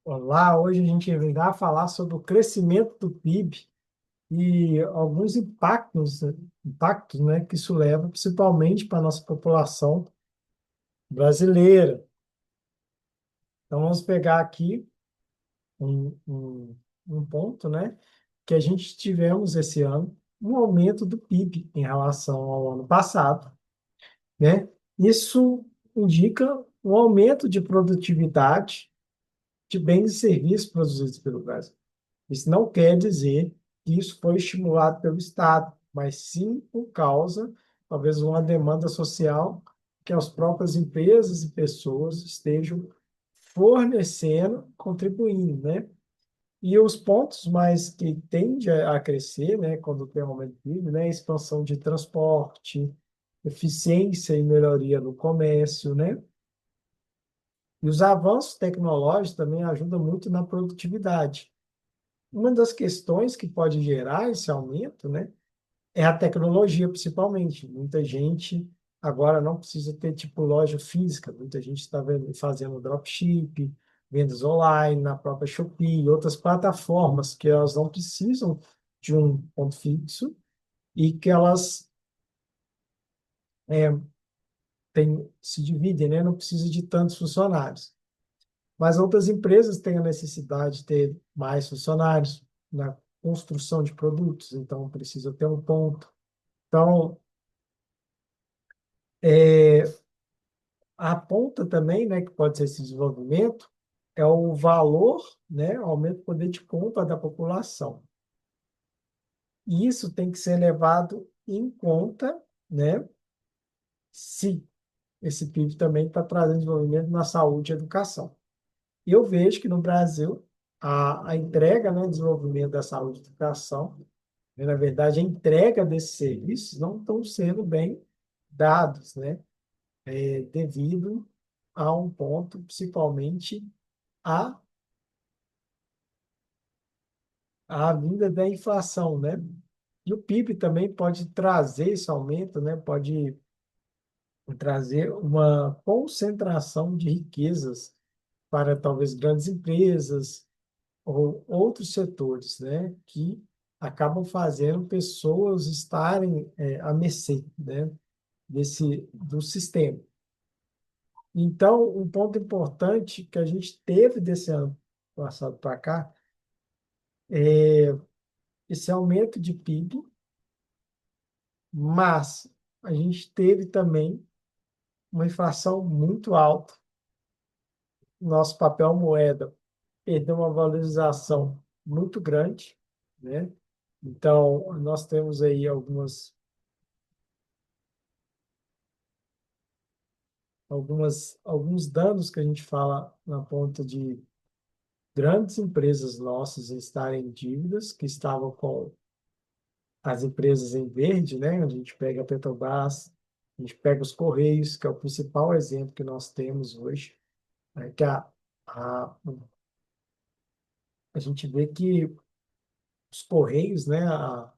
Olá, hoje a gente irá falar sobre o crescimento do PIB e alguns impactos, né, que isso leva, principalmente para a nossa população brasileira. Então, vamos pegar aqui um, um, um ponto, né, que a gente tivemos esse ano, um aumento do PIB em relação ao ano passado, né? Isso indica um aumento de produtividade de bens e serviços produzidos pelo Brasil. Isso não quer dizer que isso foi estimulado pelo Estado, mas sim por causa, talvez, uma demanda social que as próprias empresas e pessoas estejam fornecendo, contribuindo, né? E os pontos mais que tende a crescer, né, quando tem aumento do PIB, né, expansão de transporte, eficiência e melhoria no comércio, né? E os avanços tecnológicos também ajudam muito na produtividade. Uma das questões que pode gerar esse aumento, né, é a tecnologia, principalmente. Muita gente agora não precisa ter tipo loja física, muita gente está fazendo dropship, vendas online, na própria Shopee, e outras plataformas que elas não precisam de um ponto fixo e que elas se dividem, né? Não precisa de tantos funcionários. Mas outras empresas têm a necessidade de ter mais funcionários na construção de produtos, então precisa ter um ponto. Então, a ponta também, né, que pode ser esse desenvolvimento, é o valor, né, aumento do poder de compra da população. E isso tem que ser levado em conta, né, se esse PIB também está trazendo desenvolvimento na saúde e educação. E eu vejo que no Brasil, a entrega, né, desenvolvimento da saúde e educação, né, na verdade, a entrega desses serviços não estão sendo bem dados, né, devido a um ponto, principalmente a, a vinda da inflação, né? E o PIB também pode trazer esse aumento, né? Pode trazer uma concentração de riquezas para talvez grandes empresas ou outros setores, né? Que acabam fazendo pessoas estarem à mercê, né? Do sistema. Então, um ponto importante que a gente teve desse ano passado para cá, esse aumento de PIB, mas a gente teve também uma inflação muito alta. Nosso papel moeda perdeu uma valorização muito grande, né? Então, nós temos aí alguns danos que a gente fala na ponta de grandes empresas nossas estarem em dívidas, que estavam com as empresas em verde, né? A gente pega a Petrobras, a gente pega os Correios, que é o principal exemplo que nós temos hoje, né? Que a gente vê que os Correios, né? O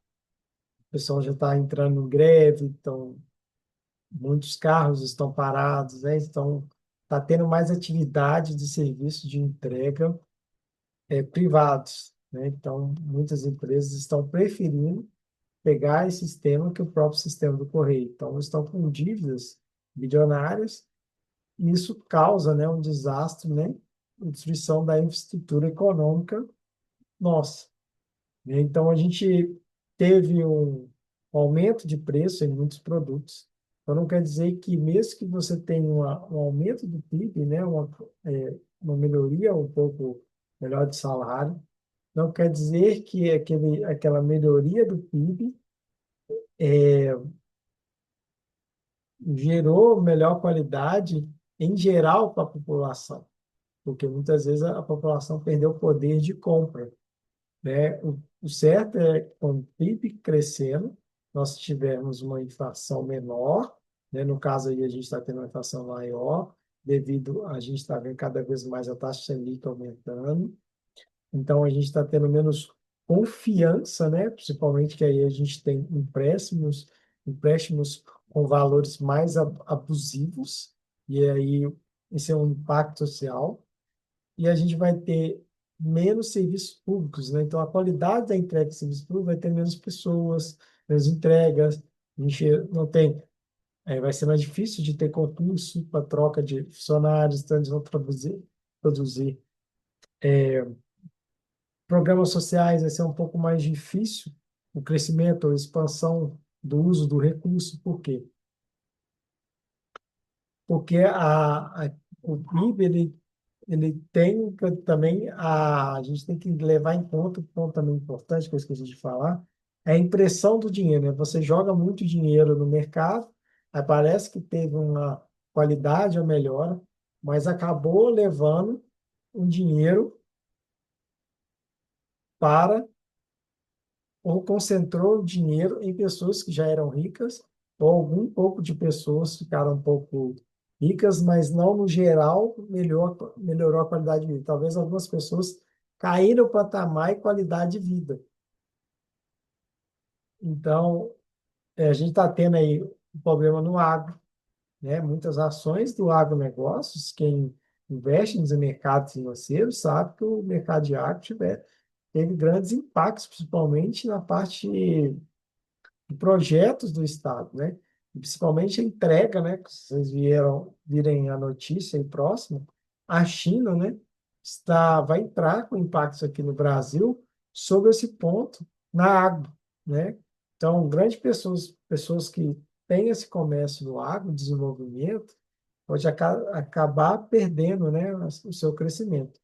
pessoal já está entrando em greve, então muitos carros estão parados, né? Então está tendo mais atividade de serviço de entrega privados, né? Então muitas empresas estão preferindo pegar esse sistema que o próprio sistema do correio. Então, estão com dívidas bilionárias e isso causa, né, um desastre, né, destruição da infraestrutura econômica nossa, né? Então, a gente teve um aumento de preço em muitos produtos. Então, não quer dizer que mesmo que você tenha um aumento do PIB, né, uma melhoria um pouco melhor de salário, não quer dizer que aquela melhoria do PIB gerou melhor qualidade em geral para a população, porque muitas vezes a população perdeu o poder de compra, né? O certo é, com o PIB crescendo, nós tivermos uma inflação menor, né? No caso aí a gente está tendo uma inflação maior, devido a gente está vendo cada vez mais a taxa Selic aumentando, então a gente está tendo menos confiança, né? Principalmente que aí a gente tem empréstimos com valores mais abusivos, e aí esse é um impacto social. e a gente vai ter menos serviços públicos, né? Então, a qualidade da entrega de serviço público vai ter menos pessoas, menos entregas, a gente não tem, vai ser mais difícil de ter concurso para troca de funcionários, então eles vão produzir programas sociais, vai ser um pouco mais difícil o crescimento, a expansão do uso do recurso, por quê? Porque o PIB ele tem também a gente tem que levar em conta um ponto também importante que eu esqueci de falar, é a impressão do dinheiro, né? Você joga muito dinheiro no mercado, aí parece que teve uma qualidade ou melhora, mas acabou levando um dinheiro para ou concentrou dinheiro em pessoas que já eram ricas, ou algum pouco de pessoas ficaram um pouco ricas, mas não no geral melhorou a qualidade de vida. Talvez algumas pessoas caíram o patamar e qualidade de vida. Então, a gente está tendo aí um problema no agro, né? Muitas ações do agronegócios, quem investe nos mercados financeiros sabe que o mercado de agro teve grandes impactos, principalmente na parte de projetos do Estado, né? E principalmente a entrega, né? Que vocês virem a notícia aí próxima, a China, né? Vai entrar com impactos aqui no Brasil sobre esse ponto na agro, né? Então, grandes pessoas que têm esse comércio no agro, desenvolvimento, pode acabar perdendo, né, o seu crescimento.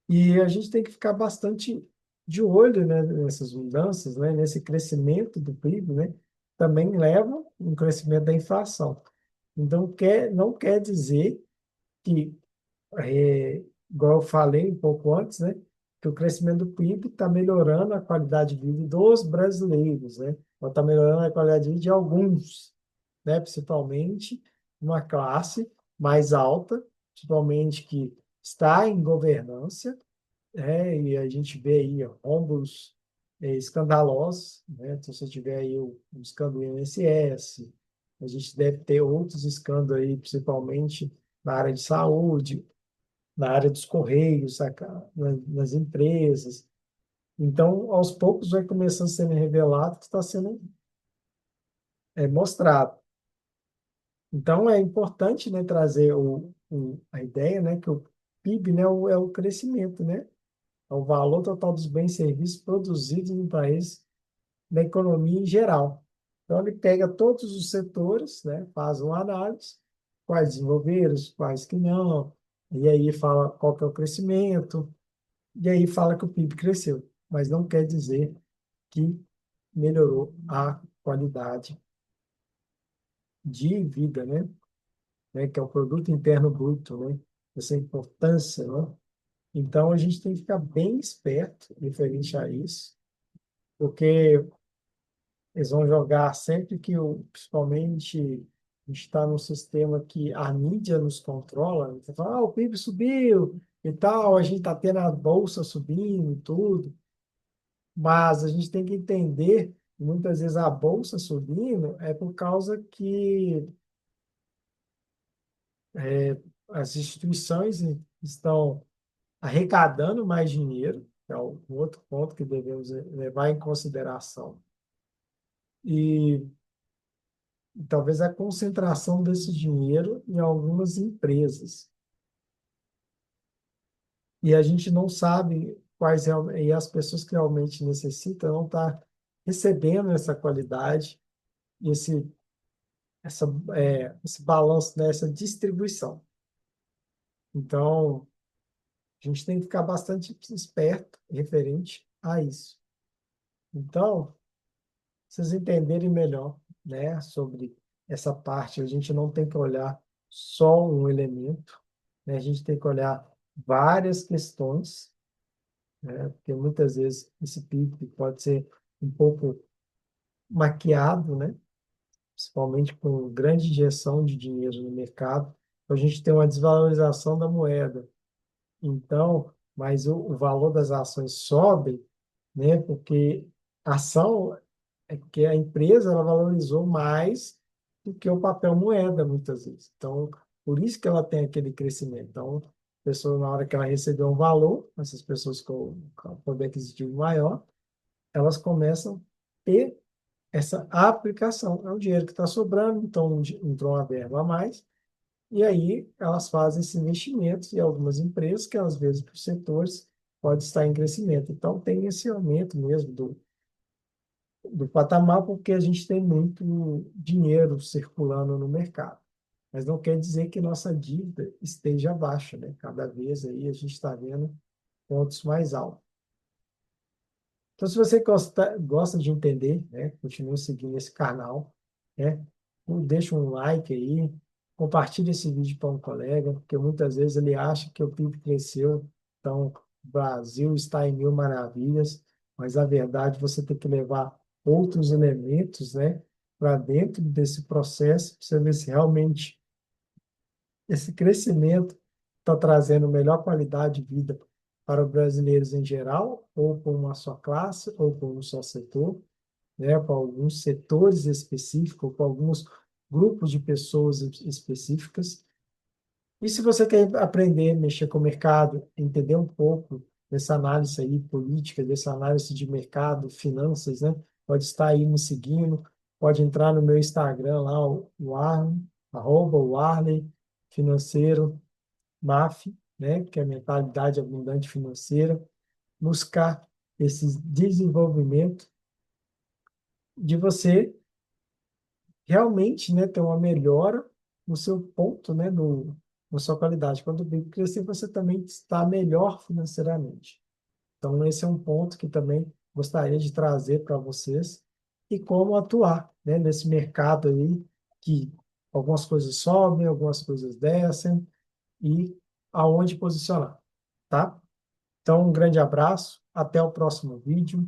E a gente tem que ficar bastante de olho, né, nessas mudanças, né, nesse crescimento do PIB, né, também leva um crescimento da inflação. Então, não quer dizer que, igual eu falei um pouco antes, né, que o crescimento do PIB está melhorando a qualidade de vida dos brasileiros, né, ou está melhorando a qualidade de vida de alguns, né, principalmente uma classe mais alta, principalmente que está em governança, e a gente vê aí rombos escandalosos, né? Se você tiver aí o escândalo do INSS, a gente deve ter outros escândalos aí, principalmente na área de saúde, na área dos correios, nas empresas. Então, aos poucos vai começando a ser revelado que está sendo mostrado. Então, é importante, né, trazer a ideia, né, que o PIB, né, é o crescimento, né? É o valor total dos bens e serviços produzidos no país, da economia em geral. Então, ele pega todos os setores, né, faz uma análise, quais desenvolveram, quais que não, e aí fala qual que é o crescimento, e aí fala que o PIB cresceu, mas não quer dizer que melhorou a qualidade de vida, né, que é o produto interno bruto, né, essa importância, né? Então, a gente tem que ficar bem esperto referente a isso, porque eles vão jogar sempre que, principalmente, a gente está num sistema que a mídia nos controla. Você fala, o PIB subiu e tal, a gente está tendo a bolsa subindo e tudo. Mas a gente tem que entender, que muitas vezes a bolsa subindo é por causa que as instituições estão arrecadando mais dinheiro, que é o outro ponto que devemos levar em consideração. E talvez a concentração desse dinheiro em algumas empresas. E a gente não sabe e as pessoas que realmente necessitam não estão recebendo essa qualidade, esse, esse balanço, né, essa distribuição. Então, a gente tem que ficar bastante esperto referente a isso. Então, vocês entenderem melhor, né, sobre essa parte, a gente não tem que olhar só um elemento, né? A gente tem que olhar várias questões, né? Porque muitas vezes esse PIB pode ser um pouco maquiado, né? Principalmente com grande injeção de dinheiro no mercado. Então, a gente tem uma desvalorização da moeda. Então, mas o valor das ações sobe, né? Porque a ação é que a empresa ela valorizou mais do que o papel moeda, muitas vezes. Então, Por isso que ela tem aquele crescimento. Então, a pessoa, na hora que ela recebeu um valor, essas pessoas com poder aquisitivo maior, elas começam a ter essa aplicação. É um dinheiro que está sobrando, então entrou uma verba a mais, e aí elas fazem esse investimento em algumas empresas que, às vezes, por setores, pode estar em crescimento. Então, tem esse aumento mesmo do patamar, porque a gente tem muito dinheiro circulando no mercado. Mas não quer dizer que nossa dívida esteja baixa, né? Cada vez aí a gente está vendo pontos mais altos. Então, se você gosta de entender, né, continue seguindo esse canal, né? Deixa um like aí, compartilha esse vídeo para um colega, porque muitas vezes ele acha que o PIB cresceu, então o Brasil está em mil maravilhas, mas a verdade você tem que levar outros elementos, né, para dentro desse processo, para você ver se realmente esse crescimento está trazendo melhor qualidade de vida para os brasileiros em geral, ou por uma só classe, ou por um só setor, né, para alguns setores específicos, ou para alguns grupos de pessoas específicas. E se você quer aprender a mexer com o mercado, entender um pouco dessa análise aí política, dessa análise de mercado, finanças, né? Pode estar aí me seguindo, pode entrar no meu Instagram lá, o Arley, @Warley Financeiro, MAF, né? Que é a mentalidade abundante financeira, buscar esse desenvolvimento de você realmente, né, ter uma melhora no seu ponto, né, na sua qualidade. Quando bem crescer, você também está melhor financeiramente. Então, esse é um ponto que também gostaria de trazer para vocês e como atuar, né, nesse mercado aí que algumas coisas sobem, algumas coisas descem e aonde posicionar, tá? Então, um grande abraço, até o próximo vídeo.